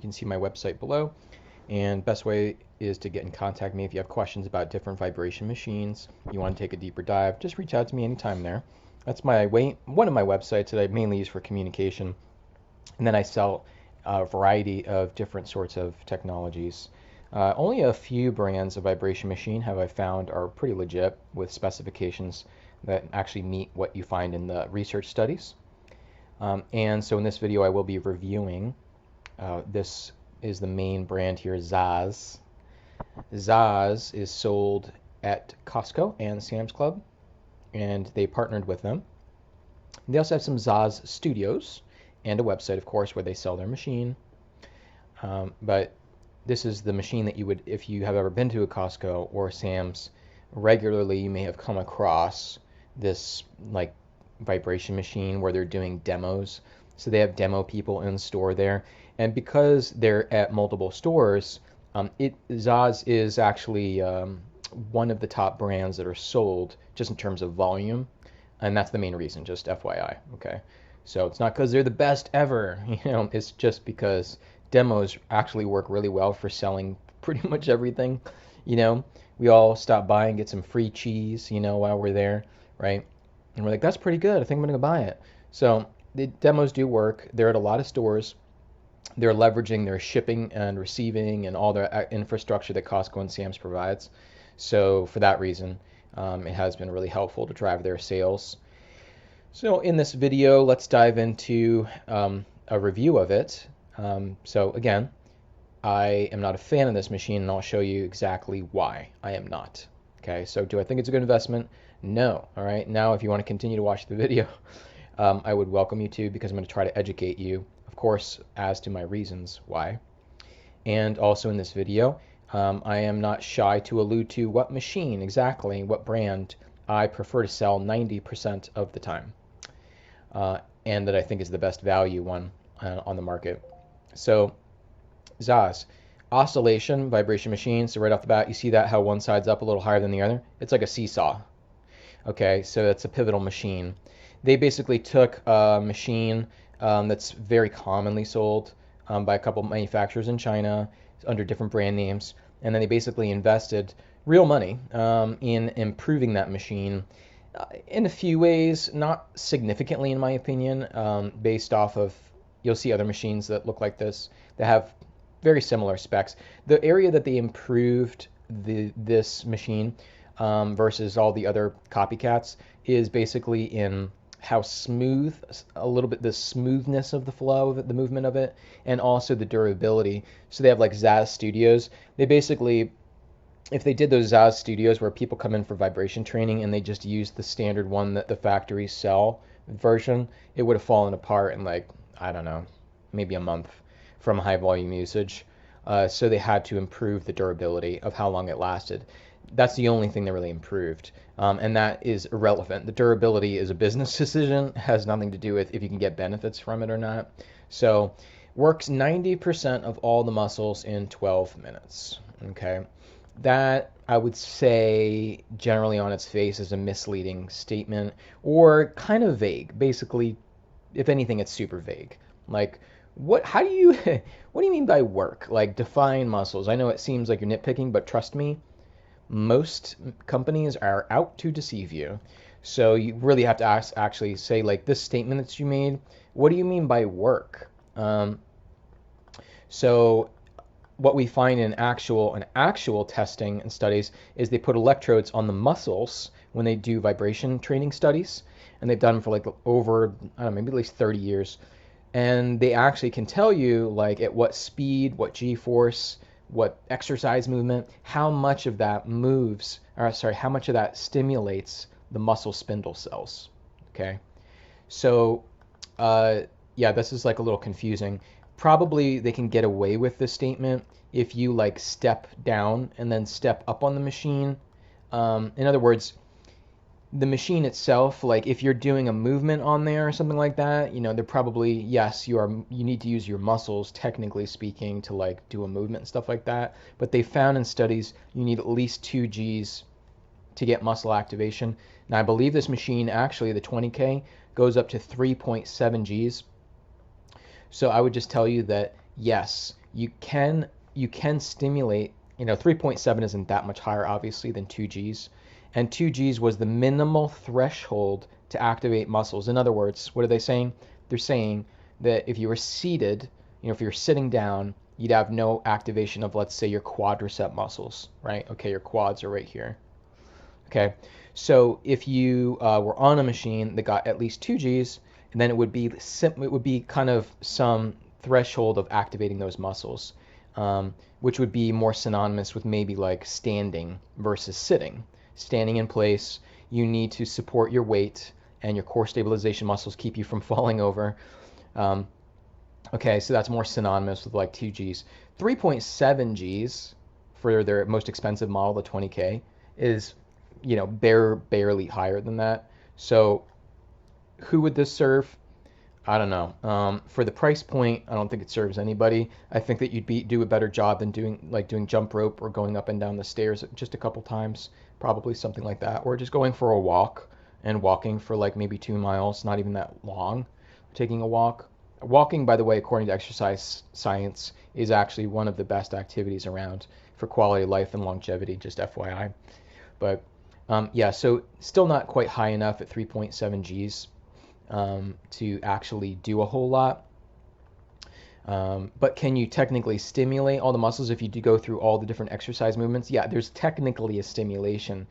can see my website below. And best way is to get in contact with me if you have questions about different vibration machines. You want to take a deeper dive, just reach out to me anytime there. That's one of my websites that I mainly use for communication. And then I sell a variety of different sorts of technologies. Only a few brands of vibration machine have I found are pretty legit with specifications that actually meet what you find in the research studies. And so in this video I will be reviewing, this is the main brand here, Zaaz. Zaaz is sold at Costco and Sam's Club, and they partnered with them. They also have some Zaaz studios and a website, of course, where they sell their machine. But this is the machine that you would, if you have ever been to a Costco or Sam's regularly, you may have come across this like vibration machine where they're doing demos. So they have demo people in store there. And because they're at multiple stores, Zaaz is actually one of the top brands that are sold just in terms of volume. And that's the main reason, just FYI, okay? So it's not because they're the best ever, it's just because demos actually work really well for selling pretty much everything. We all stop by and get some free cheese, while we're there, right? And we're like, that's pretty good. I think I'm going to buy it. So the demos do work. They're at a lot of stores. They're leveraging their shipping and receiving and all their infrastructure that Costco and Sam's provides. So for that reason, it has been really helpful to drive their sales. So in this video, let's dive into a review of it. So again, I am not a fan of this machine, and I'll show you exactly why I am not. Okay, so do I think it's a good investment? No. All right, now if you want to continue to watch the video, I would welcome you to, because I'm going to try to educate you, of course, as to my reasons why. And also in this video, I am not shy to allude to what machine exactly, what brand I prefer to sell 90% of the time, and that I think is the best value one on the market. So Zaaz, oscillation vibration machine. So right off the bat, you see that how one side's up a little higher than the other? It's like a seesaw. Okay, so that's a pivotal machine. They basically took a machine that's very commonly sold by a couple manufacturers in China under different brand names, and then they basically invested real money in improving that machine in a few ways, not significantly in my opinion, based off of, you'll see other machines that look like this that have very similar specs. The area that they improved this machine versus all the other copycats is basically in how smooth, a little bit the smoothness of the flow, the movement of it, and also the durability. So they have like Zaaz Studios. They basically, if they did those Zaaz Studios where people come in for vibration training and they just use the standard one that the factories sell version, it would have fallen apart in like, I don't know, maybe a month from high volume usage. So they had to improve the durability of how long it lasted. That's the only thing they really improved. And that is irrelevant. The durability is a business decision. It has nothing to do with if you can get benefits from it or not. So works 90% of all the muscles in 12 minutes. Okay. That, I would say, generally on its face is a misleading statement, or kind of vague. Basically, if anything, it's super vague. Like, what do you mean by work? Like, define muscles. I know it seems like you're nitpicking, but trust me, most companies are out to deceive you. So you really have to actually say, like, this statement that you made, what do you mean by work? So what we find in actual testing and studies is they put electrodes on the muscles when they do vibration training studies, and they've done them for like over, I don't know, maybe at least 30 years. And they actually can tell you like at what speed, what Gforce, what exercise movement, how much of that moves, or sorry, how much of that stimulates the muscle spindle cells. Okay, so yeah, this is like a little confusing. Probably they can get away with this statement if you like step down and then step up on the machine. In other words, the machine itself, like if you're doing a movement on there or something like that, they're probably, yes, you need to use your muscles, technically speaking, to like do a movement and stuff like that. But they found in studies you need at least 2 Gs to get muscle activation. Now I believe this machine, actually the 20K, goes up to 3.7 Gs. So I would just tell you that yes, you can stimulate, 3.7 isn't that much higher obviously than 2Gs, and 2Gs was the minimal threshold to activate muscles. In other words, what are they saying? They're saying that if you were seated, if you're sitting down, you'd have no activation of, let's say, your quadricep muscles, right? Okay, your quads are right here. Okay, so if you were on a machine that got at least 2Gs, and then it would be kind of some threshold of activating those muscles, which would be more synonymous with maybe like standing versus sitting. Standing in place, you need to support your weight, and your core stabilization muscles keep you from falling over. Um, okay, so that's more synonymous with like 2Gs. 3.7 Gs for their most expensive model, the 20K, is barely higher than that. So who would this serve? I don't know. For the price point, I don't think it serves anybody. I think that you'd do a better job than doing jump rope or going up and down the stairs just a couple times, probably something like that, or just going for a walk and walking for like maybe 2 miles, not even that long, taking a walk. Walking, by the way, according to exercise science, is actually one of the best activities around for quality of life and longevity, just FYI. But yeah, so still not quite high enough at 3.7 Gs to actually do a whole lot. But can you technically stimulate all the muscles if you do go through all the different exercise movements? Yeah, there's technically a stimulation.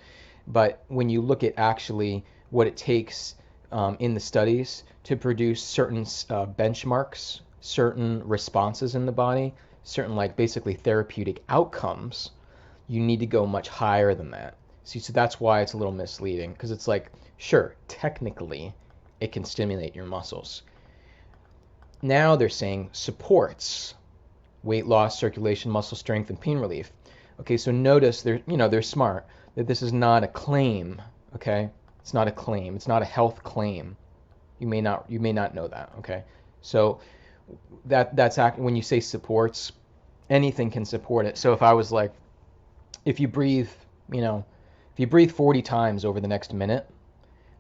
But when you look at actually what it takes in the studies to produce certain benchmarks, certain responses in the body, certain like basically therapeutic outcomes, you need to go much higher than that. See, so that's why it's a little misleading, because it's like, sure, technically it can stimulate your muscles. Now they're saying supports weight loss, circulation, muscle strength, and pain relief. Okay, so notice they're smart, that this is not a claim. Okay, it's not a claim. It's not a health claim. You may not know that. Okay, so when you say supports, anything can support it. So if I was like, if you breathe, if you breathe 40 times over the next minute,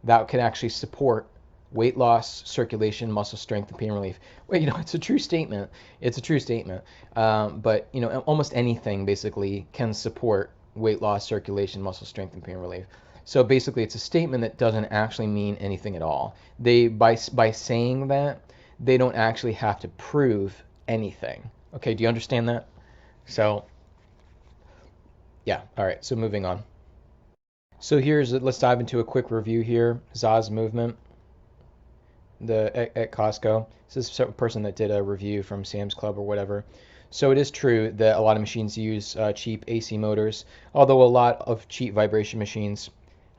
that can actually support weight loss, circulation, muscle strength, and pain relief. Well, it's a true statement. It's a true statement. But almost anything basically can support weight loss, circulation, muscle strength, and pain relief. So basically, it's a statement that doesn't actually mean anything at all. By saying that, they don't actually have to prove anything. Okay, do you understand that? So yeah, all right. So moving on. So let's dive into a quick review here. Zaaz movement. At Costco. This is a person that did a review from Sam's Club or whatever. So it is true that a lot of machines use cheap AC motors, although a lot of cheap vibration machines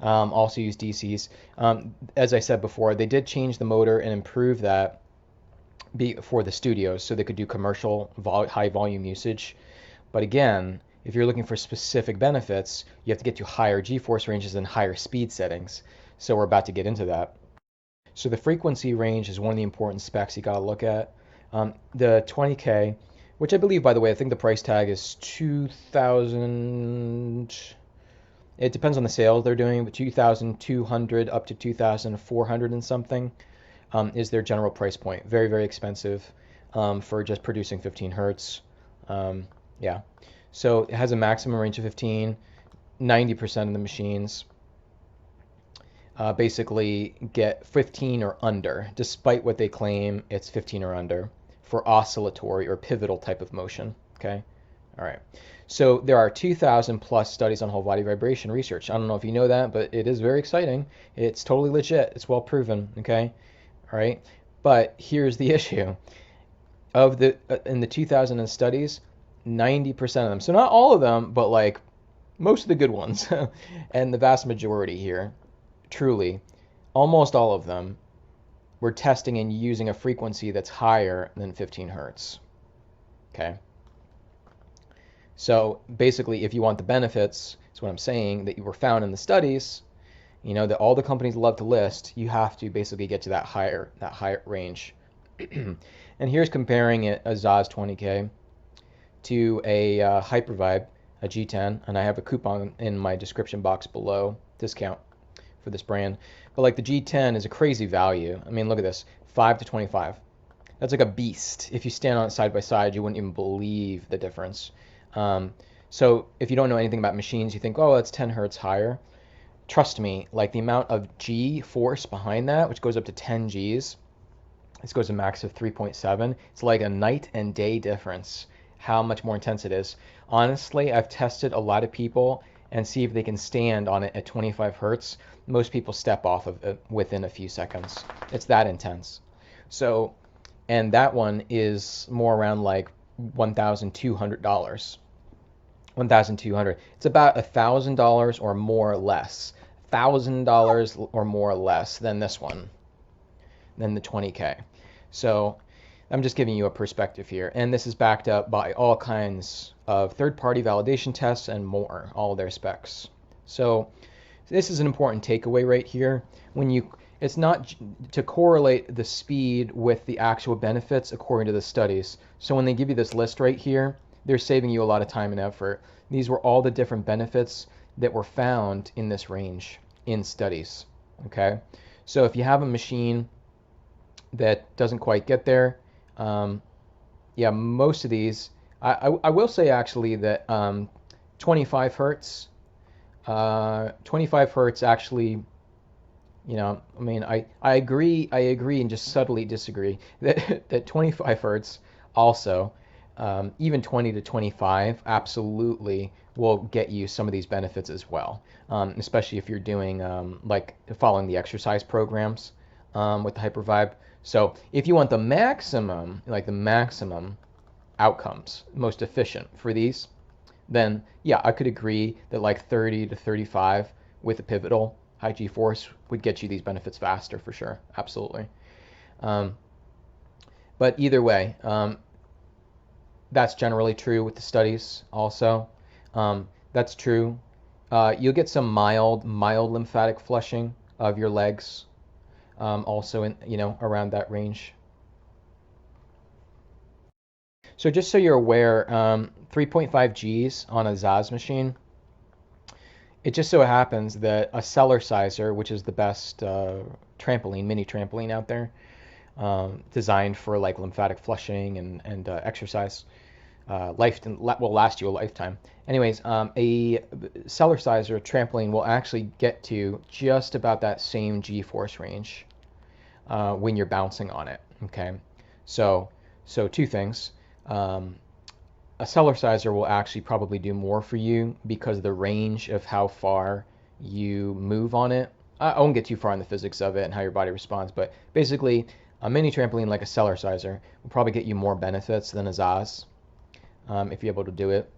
also use DCs. As I said before, they did change the motor and improve that for the studios so they could do commercial high volume usage. But again, if you're looking for specific benefits, you have to get to higher Gforce ranges and higher speed settings. So we're about to get into that. So the frequency range is one of the important specs you got to look at. The 20K, which I believe, by the way, I think the price tag is 2,000. It depends on the sale they're doing, but 2,200 up to 2,400 and something is their general price point. Very, very expensive for just producing 15 hertz. Yeah. So it has a maximum range of 15. 90% of the machines basically get 15 or under, despite what they claim it's 15 or under for oscillatory or pivotal type of motion. Okay, all right. So there are 2,000 plus studies on whole body vibration research. I don't know if you know that, but it is very exciting. It's totally legit. It's well proven. Okay, all right. But here's the issue: in the 2,000 studies, 90% of them. So not all of them, but like most of the good ones, and the vast majority here. Truly, almost all of them were testing and using a frequency that's higher than 15 hertz. Okay. So basically, if you want the benefits, that's what I'm saying, that you were found in the studies, that all the companies love to list, you have to basically get to that higher range. And here's comparing a Zaaz 20K to a Hypervibe, a G10, and I have a coupon in my description box below, discount for this brand. But like the G10 is a crazy value. I mean, look at this, 5 to 25. That's like a beast. If you stand on it side by side, you wouldn't even believe the difference. Um, so if you don't know anything about machines, you think, oh, that's 10 hertz higher. Trust me, like the amount of G force behind that, which goes up to 10 Gs, this goes to max of 3.7. It's like a night and day difference, how much more intense it is. Honestly, I've tested a lot of people and see if they can stand on it at 25 hertz. Most people step off of it within a few seconds. It's that intense. So, and that one is more around like $1,200. 1,200. It's about $1,000 or more or less. $1,000 or more or less than this one, than the 20K. So I'm just giving you a perspective here. And this is backed up by all kinds of third-party validation tests and more, all their specs. So this is an important takeaway right here. It's not to correlate the speed with the actual benefits according to the studies. So when they give you this list right here, they're saving you a lot of time and effort. These were all the different benefits that were found in this range in studies. Okay, so if you have a machine that doesn't quite get there, yeah, most of these, I will say actually that 25 hertz, 25 hertz actually, you know, I mean, I agree and just subtly disagree that 25 hertz also, even 20 to 25 absolutely will get you some of these benefits as well, especially if you're doing like following the exercise programs with the Hypervibe. So if you want the maximum, like the maximum outcomes, most efficient for these, then yeah, I could agree that like 30 to 35 with a pivotal high G-force would get you these benefits faster for sure, absolutely. But either way, that's generally true with the studies also. That's true. You'll get some mild lymphatic flushing of your legs, also in, you know, around that range. So just so you're aware, 3.5 Gs on a Zaaz machine. It just so happens that a cellar sizer, which is the best mini trampoline out there, designed for like lymphatic flushing and exercise, will last you a lifetime. Anyways, a cellar sizer trampoline will actually get to just about that same G-force range when you're bouncing on it. Okay, so two things. A cellar sizer will actually probably do more for you because the range of how far you move on it. I won't get too far in the physics of it and how your body responds, but basically a mini trampoline like a cellar sizer will probably get you more benefits than a Zaaz if you're able to do it.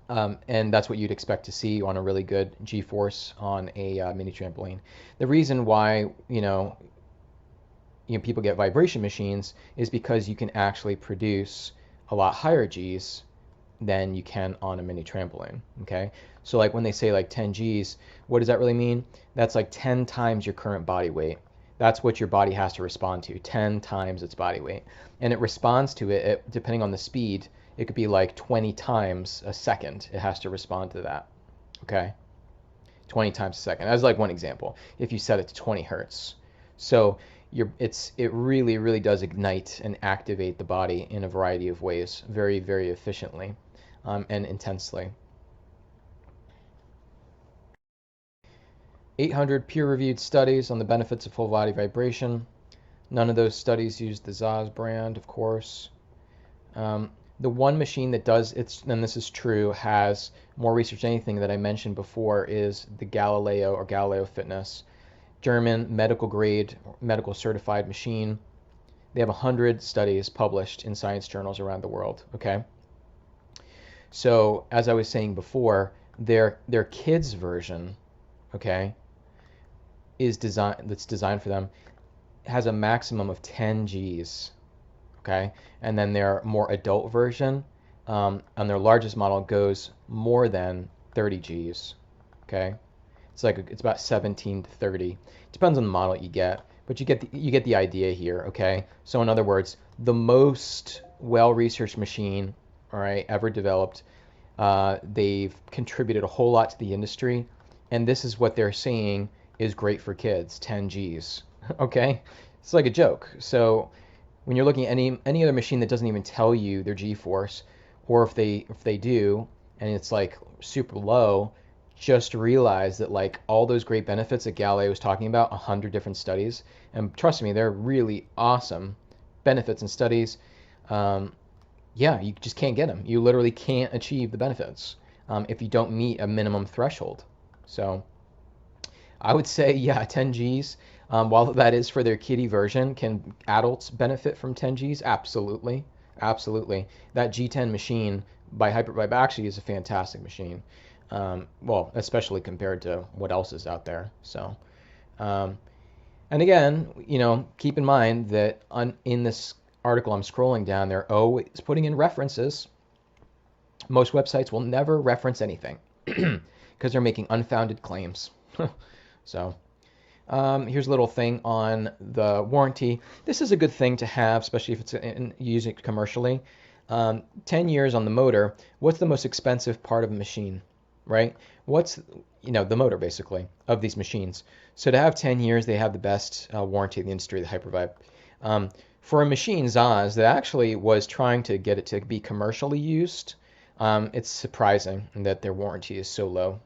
And that's what you'd expect to see on a really good G-force on a mini trampoline. The reason why, people get vibration machines is because you can actually produce a lot higher Gs than you can on a mini trampoline. Okay, so like when they say like 10 Gs, what does that really mean? That's like 10 times your current body weight. That's what your body has to respond to, 10 times its body weight. And it responds to it, depending on the speed, it could be like 20 times a second it has to respond to that. Okay, 20 times a second. That's like one example. If you set it to 20 hertz. So it really does ignite and activate the body in a variety of ways, very efficiently and intensely. 800 peer-reviewed studies on the benefits of full body vibration. None of those studies use the Zaaz brand, of course. The one machine that does, and this is true, has more research than anything that I mentioned before is the Galileo or Galileo Fitness. German medical grade, medical certified machine. They have 100 studies published in science journals around the world. Okay. So as I was saying before, their kids version, okay, that's designed for them, has a maximum of 10 Gs. Okay, and then their more adult version, on their largest model, goes more than 30 Gs. Okay. It's about 17 to 30. Depends on the model you get, but you get the idea here, okay? So in other words, the most well-researched machine, all right, ever developed. They've contributed a whole lot to the industry, and this is what they're saying is great for kids, 10 Gs, okay? It's like a joke. So when you're looking at any other machine that doesn't even tell you their G-force, or if they do and it's like super low, just realize that like all those great benefits that Galileo was talking about, 100 different studies, and trust me, they're really awesome benefits and studies. Um, yeah, you just can't get them. You literally can't achieve the benefits if you don't meet a minimum threshold. So I would say, yeah, 10 Gs. While that is for their kiddie version, can adults benefit from 10 Gs? Absolutely, absolutely. That G10 machine by Hypervibe actually is a fantastic machine. Well, especially compared to what else is out there. So, um, and again, keep in mind that in this article I'm scrolling down, they're always putting in references. Most websites will never reference anything because they're making unfounded claims. So here's a little thing on the warranty. This is a good thing to have, especially if it's using it commercially. 10 years on the motor. What's the most expensive part of a machine, right? What's, the motor basically of these machines. So to have 10 years, they have the best warranty in the industry, the Hypervibe. For a machine, Zaaz, that actually was trying to get it to be commercially used, it's surprising that their warranty is so low.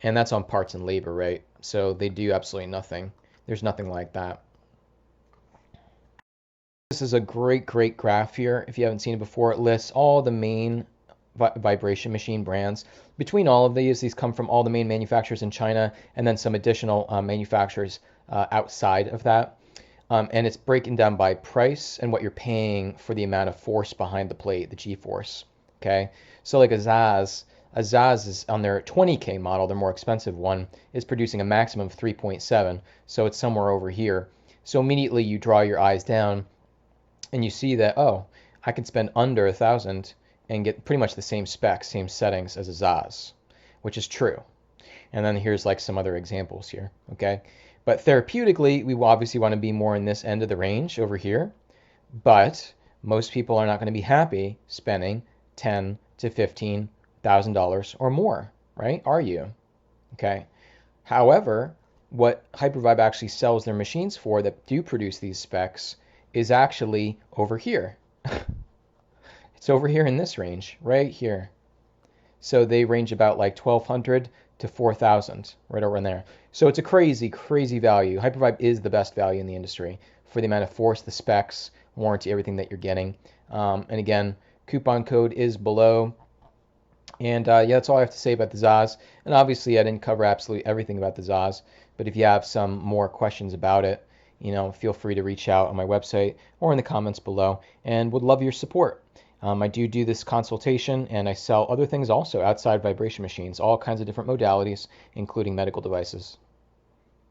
And that's on parts and labor, right? So they do absolutely nothing. There's nothing like that. This is a great, great graph here. If you haven't seen it before, it lists all the main vibration machine brands. Between all of these come from all the main manufacturers in China and then some additional manufacturers outside of that. And it's breaking down by price and what you're paying for the amount of force behind the plate, the G-force. Okay, so like a Zaaz is on their 20K model, their more expensive one, is producing a maximum of 3.7, so it's somewhere over here. So immediately you draw your eyes down and you see that, oh, I can spend under 1,000 and get pretty much the same specs, same settings as a Zaaz, which is true. And then here's like some other examples here, okay? But therapeutically, we obviously want to be more in this end of the range over here, but most people are not going to be happy spending $10,000 to $15,000 or more, right? Are you? Okay. However, what Hypervibe actually sells their machines for that do produce these specs is actually over here. It's over here in this range, right here. So they range about like 1,200 to 4,000, right over in there. So it's a crazy, crazy value. Hypervibe is the best value in the industry for the amount of force, the specs, warranty, everything that you're getting. And again, coupon code is below. And yeah, that's all I have to say about the Zaaz. And obviously, I didn't cover absolutely everything about the Zaaz. But if you have some more questions about it, feel free to reach out on my website or in the comments below. And would love your support. I do this consultation, and I sell other things also outside vibration machines, all kinds of different modalities, including medical devices.